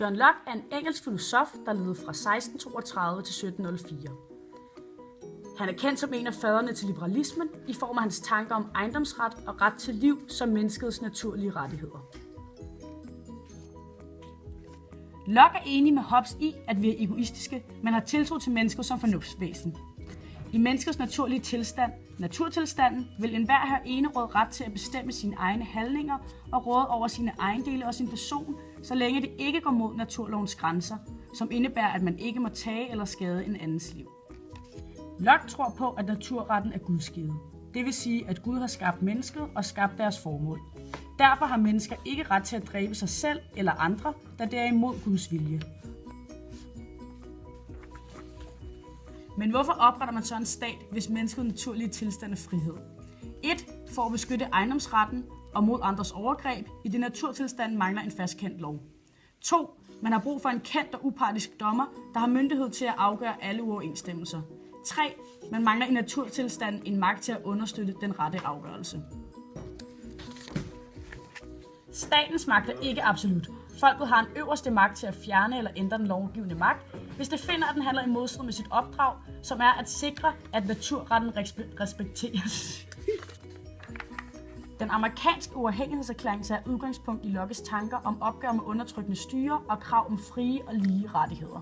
John Locke er en engelsk filosof, der levede fra 1632 til 1704. Han er kendt som en af faderne til liberalismen i form af hans tanker om ejendomsret og ret til liv som menneskets naturlige rettigheder. Locke er enig med Hobbes i, at vi er egoistiske, men har tiltro til mennesket som fornuftsvæsen. I menneskets naturlige tilstand, naturtilstanden, vil enhver have eneråd ret til at bestemme sine egne handlinger og råde over sine ejendele og sin person, så længe det ikke går mod naturlovens grænser, som indebærer, at man ikke må tage eller skade en andens liv. Locke tror på, at naturretten er gudsgivet. Det vil sige, at Gud har skabt mennesket og skabt deres formål. Derfor har mennesker ikke ret til at dræbe sig selv eller andre, da det er imod Guds vilje. Men hvorfor opretter man så en stat, hvis menneskets naturlige tilstand er frihed? 1. For at beskytte ejendomsretten og mod andres overgreb, i det naturtilstanden mangler en fastkendt lov. 2. Man har brug for en kendt og upartisk dommer, der har myndighed til at afgøre alle uoverensstemmelser. 3. Man mangler i naturtilstanden en magt til at understøtte den rette afgørelse. Statens magt er ikke absolut. Folket har en øverste magt til at fjerne eller ændre den lovgivende magt, hvis det finder, at den handler i modstrid med sit opdrag, som er at sikre, at naturretten respekteres. Den amerikanske uafhængighedserklæring tager udgangspunkt i Lockes tanker om opgør med undertrykkende styre og krav om frie og lige rettigheder.